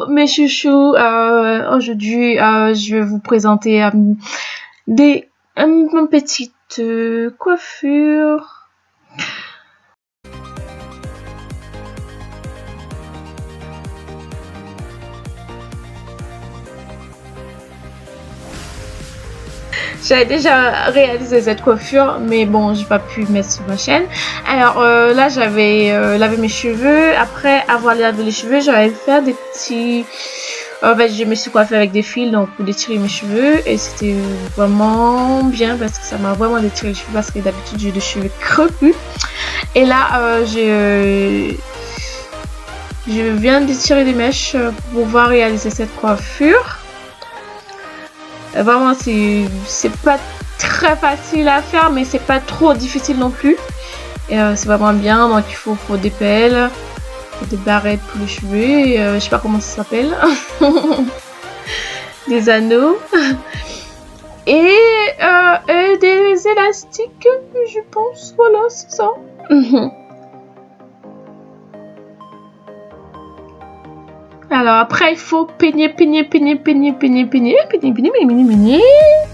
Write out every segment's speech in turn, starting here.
mes chouchous, aujourd'hui je vais vous présenter une petite coiffure. J'avais déjà réalisé cette coiffure, mais bon, j'ai pas pu mettre sur ma chaîne. Alors là, j'avais lavé mes cheveux. Après avoir lavé les cheveux, j'avais fait des petits... je me suis coiffée avec des fils donc pour détirer mes cheveux. Et c'était vraiment bien parce que ça m'a vraiment détiré les cheveux parce que d'habitude, j'ai des cheveux crépus. Et là, je viens d'étirer des mèches pour pouvoir réaliser cette coiffure. Vraiment, c'est pas très facile à faire, mais c'est pas trop difficile non plus. Et c'est vraiment bien. Donc, il faut des pelles, des barrettes pour les cheveux. Et, je sais pas comment ça s'appelle. Des anneaux. Et des élastiques, je pense. Voilà, c'est ça. Alors après il faut peigner.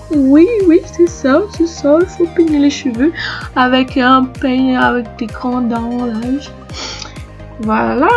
Oui, c'est ça, il faut peigner les cheveux avec un peigne, avec des grands dents là. Voilà.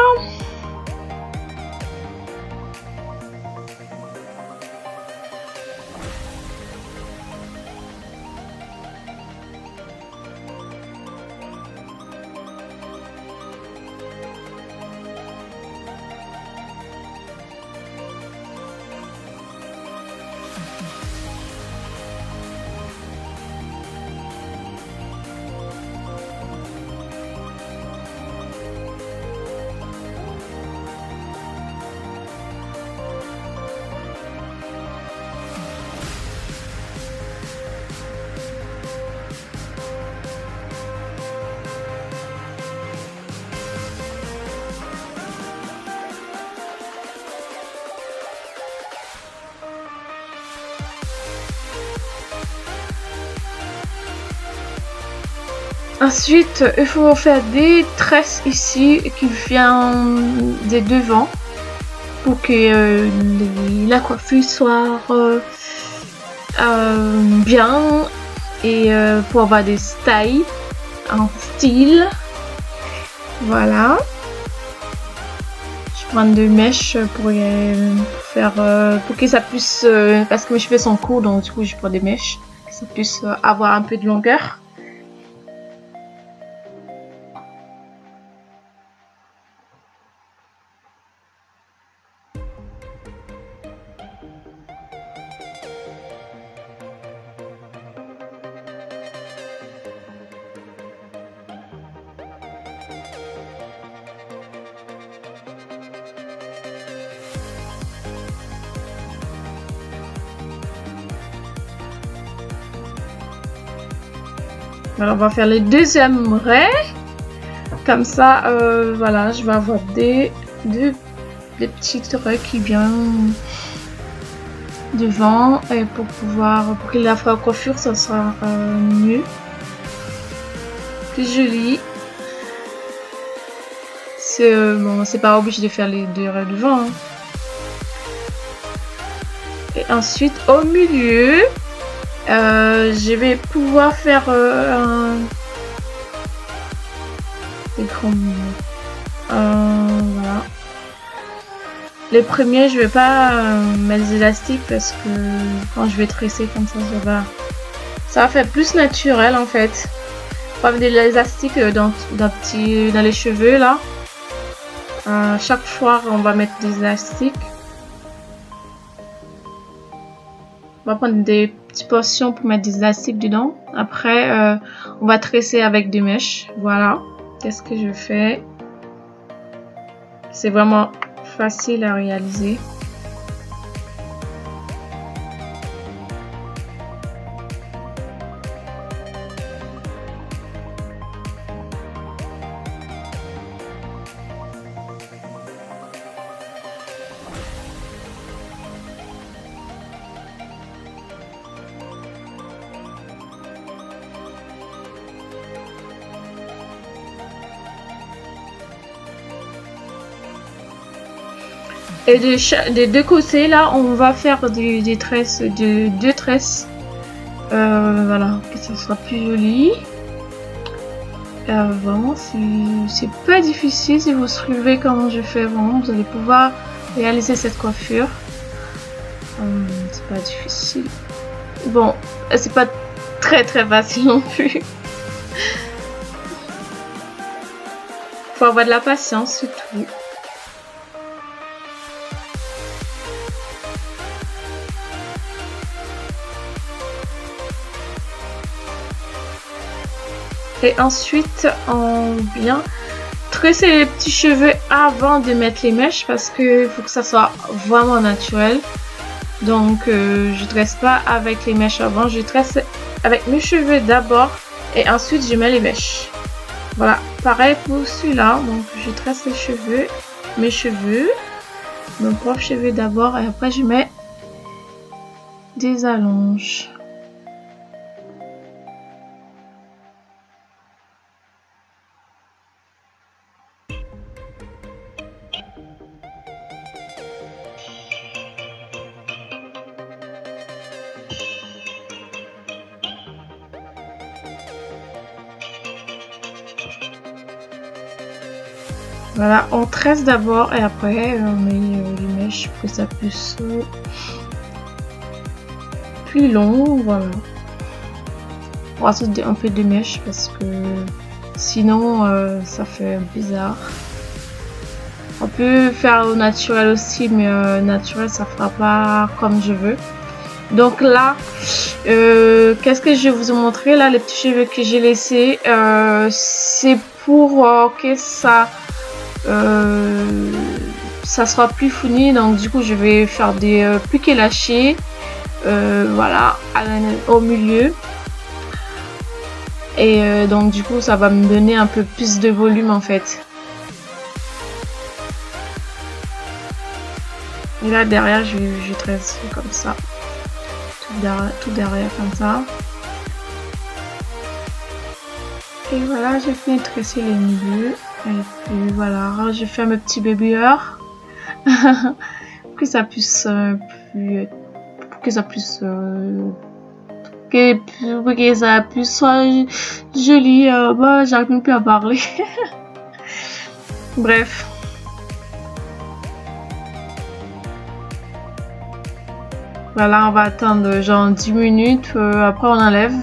Ensuite, il faut faire des tresses ici qui viennent des devants pour que la coiffure soit bien et pour avoir des styles en style. Voilà. Je prends deux mèches pour faire pour que ça puisse parce que mes cheveux sont courts donc du coup je prends des mèches pour que ça puisse avoir un peu de longueur. Alors on va faire les deuxièmes raies. Comme ça, voilà, je vais avoir des petites raies qui viennent devant et pour que la coiffure ça sera mieux, plus joli. Bon, c'est pas obligé de faire les deux raies devant. Hein. Et ensuite au milieu. Je vais pouvoir faire des grands voilà. Les premiers, je vais pas mettre des élastiques parce que quand je vais tresser comme ça va faire plus naturel en fait. On va mettre des élastiques dans les cheveux là. Chaque fois, on va mettre des élastiques. On va prendre des petites portions pour mettre des élastiques dedans. Après, on va tresser avec des mèches. Voilà. Qu'est-ce que je fais? C'est vraiment facile à réaliser. Et des deux côtés, là, on va faire des tresses, deux tresses. Voilà, que ça soit plus joli. Vraiment, c'est pas difficile si vous suivez comment je fais. Vraiment, vous allez pouvoir réaliser cette coiffure. C'est pas difficile. Bon, c'est pas très facile non plus. Faut avoir de la patience, c'est tout. Et ensuite, on vient tresser les petits cheveux avant de mettre les mèches parce que faut que ça soit vraiment naturel. Donc, je tresse pas avec les mèches avant, je tresse avec mes cheveux d'abord et ensuite je mets les mèches. Voilà, pareil pour celui-là. Donc, je tresse les cheveux, mes cheveux, mes propres cheveux d'abord et après je mets des allonges. Voilà, on tresse d'abord et après on met les mèches pour que ça puisse plus long. Voilà. On rajoute un peu de mèches parce que sinon ça fait bizarre. On peut faire au naturel aussi, mais naturel ça fera pas comme je veux. Donc là, qu'est-ce que je vais vous montrer là, les petits cheveux que j'ai laissés, c'est pour que ça sera plus fourni. Donc du coup je vais faire des pliés lâchés, voilà, au milieu. Et donc du coup ça va me donner un peu plus de volume en fait. Et là derrière je tresse comme ça, tout derrière comme ça. Et voilà, j'ai fini de tresser les milieux. Et puis voilà, je fais mes petits bébilleurs pour que ça puisse soit joli. Bah, j'arrive même plus à parler. Bref. Voilà, on va attendre genre 10 minutes. Après, on enlève.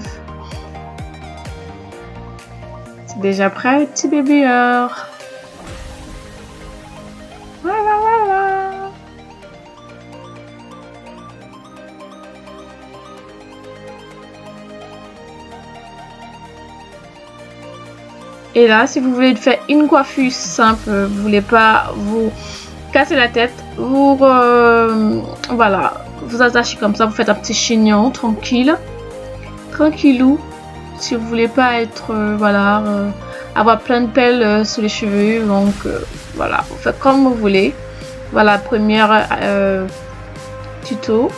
C'est déjà prêt, petit bébilleur. Voilà. Et là, si vous voulez faire une coiffure simple, vous voulez pas vous casser la tête, vous voilà, vous attachez comme ça, vous faites un petit chignon tranquillou. Si vous voulez pas être voilà, avoir plein de pelles sur les cheveux, donc voilà, vous faites comme vous voulez. Voilà, première tuto,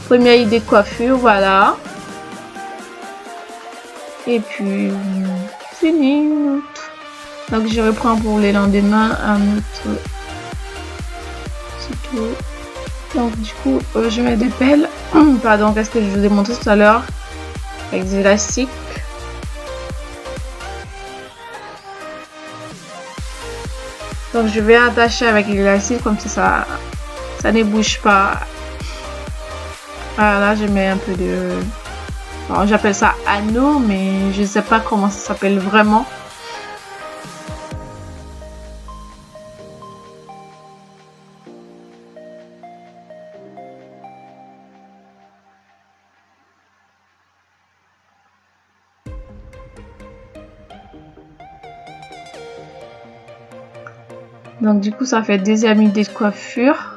première idée de coiffure, voilà. Et puis fini. Donc je reprends pour les lendemains un autre tuto. Donc du coup je mets des pelles. Pardon, qu'est-ce que je vous ai montré tout à l'heure avec des élastiques. Donc je vais attacher avec l'élastique comme ça ne bouge pas. Voilà, je mets un peu de... Alors, j'appelle ça anneau, mais je ne sais pas comment ça s'appelle vraiment. Donc du coup ça fait deuxième idée de coiffure.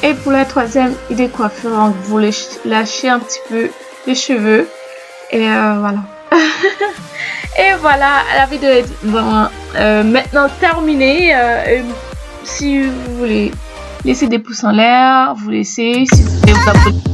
Et pour la troisième idée de coiffure, donc vous lâchez un petit peu les cheveux. Et voilà. Et voilà, la vidéo est vraiment maintenant terminée. Si vous voulez laisser des pouces en l'air, vous laissez. Si vous voulez vous abonner.